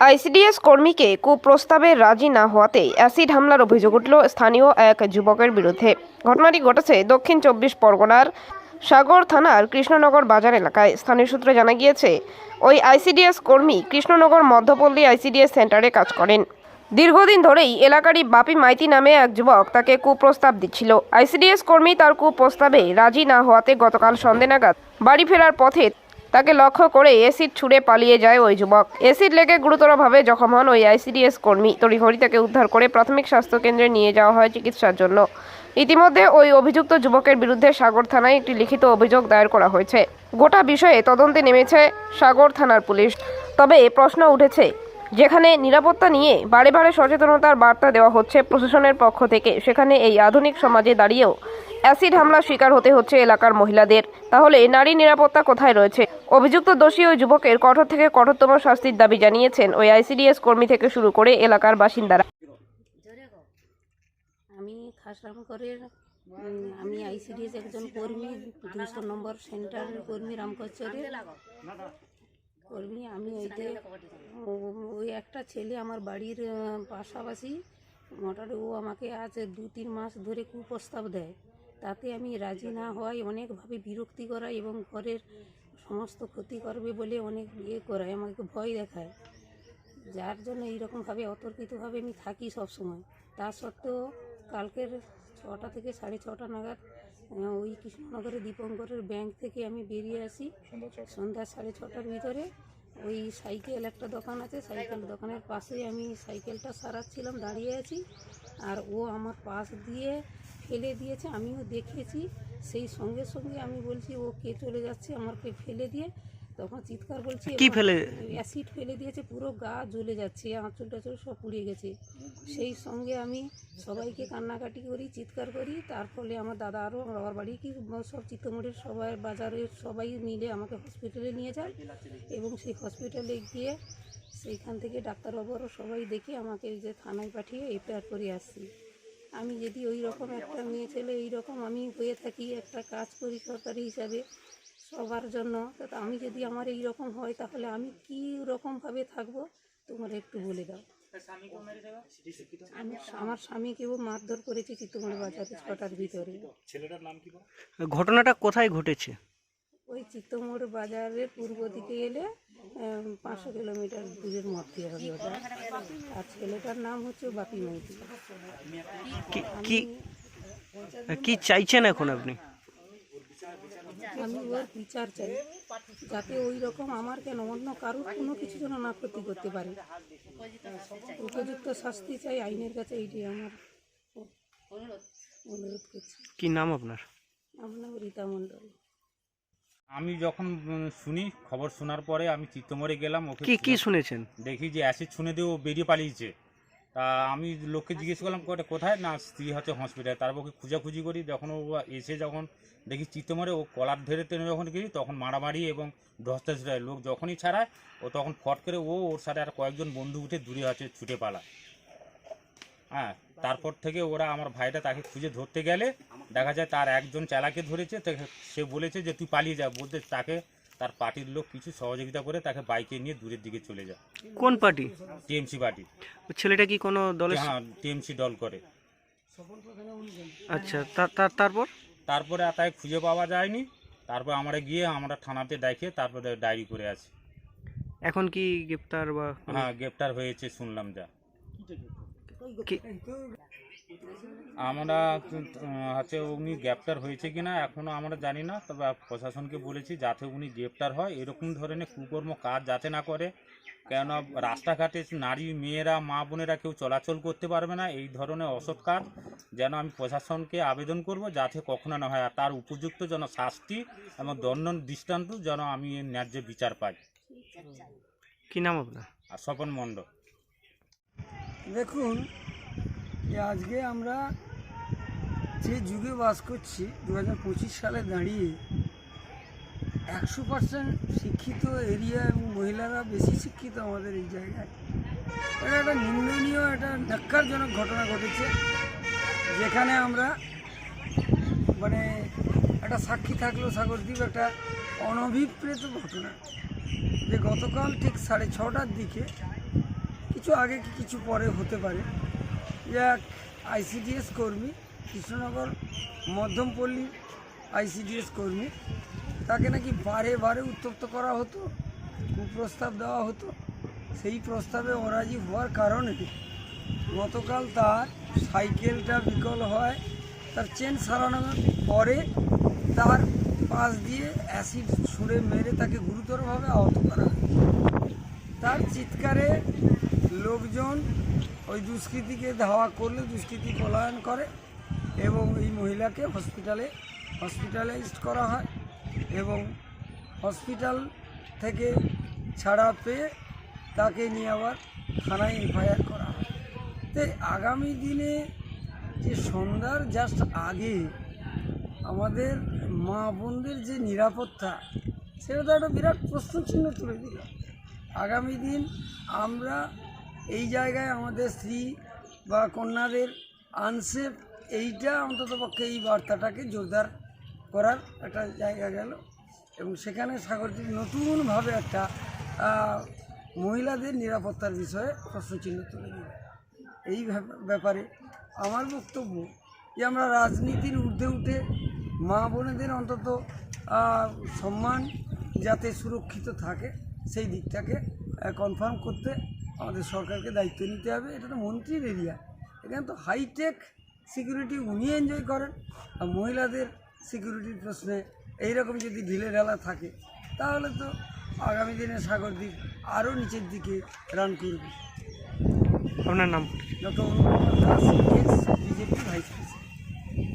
ICDS কর্মীকে কুপ্রস্তাবে রাজি না হওয়াতে অ্যাসিড হামলার অভিযোগ উঠল স্থানীয় এক যুবকের বিরুদ্ধে। ঘটনাটি ঘটেছে দক্ষিণ 24 পরগনার সাগর থানার কৃষ্ণনগর বাজার এলাকায়। স্থানীয় সূত্রে জানা গিয়েছে, ওই আইসিডিএস কর্মী কৃষ্ণনগর মধ্যপল্লী আইসিডিএস সেন্টারে কাজ করেন। দীর্ঘদিন ধরেই এলাকারই বাপি মাইতি নামে এক যুবক তাকে কুপ্রস্তাব দিচ্ছিল। আইসিডিএস কর্মী তার কুপ্রস্তাবে রাজি না হওয়াতে গতকাল সন্ধ্যে নাগাদ বাড়ি ফেরার পথে তাকে লক্ষ্য করে এসিড ছুঁড়ে পালিয়ে যায় ওই যুবক। এসিড লেগে গুরুতরভাবে জখম হন ওই আইসিডিএস কর্মী। তড়িঘড়ি তাকে উদ্ধার করে প্রাথমিক স্বাস্থ্যকেন্দ্রে নিয়ে যাওয়া হয় চিকিৎসার জন্য। ইতিমধ্যে ওই অভিযুক্ত যুবকের বিরুদ্ধে সাগর থানায় একটি লিখিত অভিযোগ দায়ের করা হয়েছে। গোটা বিষয়ে তদন্তে নেমেছে সাগর থানার পুলিশ। তবে প্রশ্ন উঠেছে, যেখানে নিরাপত্তা নিয়ে বারে বারে সচেতনতার বার্তা দেওয়া হচ্ছে প্রশাসনের পক্ষ থেকে, সেখানে এই আধুনিক সমাজে দাঁড়িয়েও অ্যাসিড হামলার শিকার হতে হচ্ছে এলাকার মহিলাদের। তাহলে নারী নিরাপত্তা কোথায় রয়েছে? অভিযুক্ত দোষী ওই যুবকের কঠোর থেকে কঠোরতম শাস্তির দাবি জানিয়েছেন ওই আইসিডিএস কর্মী থেকে শুরু করে এলাকার বাসিন্দারা। আমি খাসরামগড়ের আমি আইসিডিএস একজন কর্মী, 200 নম্বর সেন্টারের কর্মী, রামকচরের কর্মী। আমি ওই একটা ছেলে আমার বাড়ির পাশাপাশি মোটামুটি ও আমাকে আজ 2-3 মাস ধরে কুপ্রস্তাব দেয়। তাতে আমি রাজি না হওয়ায় অনেকভাবে বিরক্তি করায় এবং ঘরের সমস্ত ক্ষতি করবে বলে অনেক করায়, আমাকে ভয় দেখায়, যার জন্য এইরকমভাবে অতর্কিতভাবে আমি থাকি সব সময়। তা সত্ত্বেও কালকের 6টা থেকে 6:30 নাগাদ ওই কৃষ্ণনগরের দীপঙ্করের ব্যাংক থেকে আমি বেরিয়ে আসি সন্ধ্যা 6:30টার ভিতরে। ওই সাইকেল একটা দোকান আছে, সাইকেল দোকানের পাশে আমি সাইকেলটা সারাচ্ছিলাম, দাঁড়িয়ে আছি, আর ও আমার পাশ দিয়ে ফেলে দিয়েছে। আমিও দেখেছি, সেই সঙ্গে সঙ্গে আমি বলছি ও কে চলে যাচ্ছে আমাকে ফেলে দিয়ে, তখন চিৎকার বলছি, কি ফেলে? অ্যাসিড ফেলে দিয়েছে, পুরো গা জ্বলে যাচ্ছে, আঁচল টাচল সব পুড়ে গেছে। সেই সঙ্গে আমি সবাইকে কান্নাকাটি করি, চিৎকার করি। তার ফলে আমার দাদা আরও বাবার বাড়ি কি সব চিত্তমোড়ের সবাই, বাজারের সবাই মিলে আমাকে হসপিটালে নিয়ে যায় এবং সেই হসপিটালে গিয়ে সেইখান থেকে ডাক্তারবাবুরও সবাই দেখে আমাকে যে থানায় পাঠিয়ে এফআইআর করে আসছি। আমি যদি ওই রকম একটা মেয়ে ছেলে এই রকম আমি হয়ে থাকি, একটা কাজ করি সরকারি হিসাবে সবার জন্য, তা আমি যদি আমার এই রকম হয় তাহলে আমি কি রকমভাবে থাকবো তোমরা একটু বলে দাও। আমার স্বামীকেও মারধর করেছে চিত্তমোড় বাজারে 6টার ভিতরে। ঘটনাটা কোথায় ঘটেছে? ওই চিত্তমোড় বাজারের পূর্ব দিকে এলে 500 কিলোমিটার দূরের মধ্যে হবে ওটা। আর ছেলেটার নাম হচ্ছে বাপি মাইতি। কি চাইছেন এখন আপনি? আমি ওর বিচার চাই, যাতে ওই রকম আমার কেন অন্য কারোর কোনো কিছু যেন না ক্ষতি করতে পারে। উপযুক্ত শাস্তি চাই আইনের কাছে, এইটাই আমার অনুরোধ করছি। কি নাম আপনার? আমার নাম রীতা মণ্ডল। আমি যখন শুনি, খবর শোনার পরে আমি চিত্তমোড়ে গেলাম। ওকে কি শুনেছেন? দেখি যে অ্যাসিড ছুঁড়ে দিয়ে ও বেরিয়ে পালিয়েছে। তা আমি লোককে জিজ্ঞেস করলাম কোথায়, না স্ত্রী হচ্ছে হসপিটালে। তারপর ওকে খুঁজাখুঁজি করি, যখন ও এসে যখন দেখি চিত্তমোড়ে, ও কলার ধরে টেনে যখন গেছি তখন মারামারি এবং ধস্তা ছুটায়। লোক যখনই ছাড়ায় ও তখন ফট করে ওর সাথে আর কয়েকজন বন্ধু উঠে দূরে আছে ছুটে পালায়। হ্যাঁ, তারপর থেকে ওরা, আমার ভাইটা তাকে খুঁজে ধরতে গেলে দেখা যায় তার একজন চালাকে ধরেছে। সে বলেছে যে তুই পালিয়ে যা, বলতে তাকে তার পার্টির লোক কিছু সহযোগিতা করে তাকে বাইকে নিয়ে দূরের দিকে চলে যায়। কোন পার্টি? TMC party. ছেলেটা কি কোনো দলে? হ্যাঁ, টিএমসি দল করে। আচ্ছা, তারপরে আর তাকে খুঁজে পাওয়া যায়নি। তারপর আমরা গিয়ে আমরা থানাতে দেখে তারপরে ডায়েরি করে আসি। এখন কি গ্রেপ্তার বা? হ্যাঁ, গ্রেপ্তার হয়েছে শুনলাম। যা আমরা হচ্ছে উনি গ্রেপ্তার হয়েছে কিনা এখনো আমরা জানি না, তবে প্রশাসনকে বলেছি যাতে উনি গ্রেপ্তার হয়, এরকম ধরনের কুকর্ম কাজ যাতে না করে। কেননা রাস্তাঘাটে নারী, মেয়েরা, মা বোনেরা কেউ চলাচল করতে পারবে না। এই ধরনের অসৎ কাজ যেন আমি প্রশাসনকে আবেদন করব যাতে কখনো না হয়, আর তার উপযুক্ত যেন শাস্তি এবং দণ্ড দৃষ্টান্ত যেন আমি এর ন্যায্য বিচার পাই। কি নাম আপনার? আর স্বপন মণ্ডল। দেখুন, আজকে আমরা যে যুগে বাস করছি, 2025 সালে দাঁড়িয়ে 100% শিক্ষিত এরিয়া এবং মহিলারা বেশি শিক্ষিত আমাদের এই জায়গায়। এটা একটা নিন্দনীয়, একটা ন্যাক্কারজনক ঘটনা ঘটেছে, যেখানে আমরা একটা সাক্ষী থাকলো সাগরদ্বীপ, একটা অনভিপ্রেত ঘটনা, যে গতকাল ঠিক 6:30টার দিকে কিছু আগে কি কিছু পরে হতে পারে যে এক আইসিডিএস কর্মী, কৃষ্ণনগর মধ্যমপল্লীর আইসিডিএস কর্মী, তাকে নাকি বারে বারে উত্তপ্ত করা হতো, কুপ্রস্তাব দেওয়া হতো। সেই প্রস্তাবে অরাজি হওয়ার কারণে গতকাল তার সাইকেলটা বিকল হয়, তার চেন সারানোর পরে তার পাশ দিয়ে অ্যাসিড ছুঁড়ে মেরে তাকে গুরুতরভাবে আহত করা হয়। তার চিৎকারে লোকজন ওই দুষ্কৃতীকে ধাওয়া করলে দুষ্কৃতী পলায়ন করে এবং এই মহিলাকে হসপিটালাইজড করা হয় এবং হসপিটাল থেকে ছাড়া পেয়ে তাকে নিয়ে আবার থানায় এফআইআর করা হয়। তাই আগামী দিনে যে সন্ধ্যার জাস্ট আগে আমাদের মা বোনদের যে নিরাপত্তা, সেটা তো একটা বিরাট প্রশ্নচিহ্ন তুলে দিল। আগামী দিন আমরা এই জায়গায় আমাদের স্ত্রী বা কন্যাদের আনসেফ, এইটা অন্ততপক্ষে এই বার্তাটাকে জোরদার করার একটা জায়গা গেল এবং সেখানে সাগরদ্বীপ নতুনভাবে একটা মহিলাদের নিরাপত্তার বিষয়ে প্রশ্নচিহ্ন তুলে দিল। এই ব্যাপারে আমার বক্তব্য যে আমরা রাজনীতির ঊর্ধ্বে উঠে মা বোনেদের অন্তত সম্মান যাতে সুরক্ষিত থাকে সেই দিকটাকে কনফার্ম করতে আমাদের সরকারকে দায়িত্ব নিতে হবে। এটা তো মন্ত্রীর এরিয়া, এখানে তো হাইটেক সিকিউরিটি উনি এনজয় করেন, আর মহিলাদের সিকিউরিটির প্রশ্নে এইরকম যদি ঢিলেঢালা থাকে তাহলে তো আগামী দিনে সাগরদ্বীপ আরও নিচের দিকে রান করবে। আপনার নাম? ডক্টর অনুপম দাস, বিজেপি ভাইস প্রেসিডেন্ট।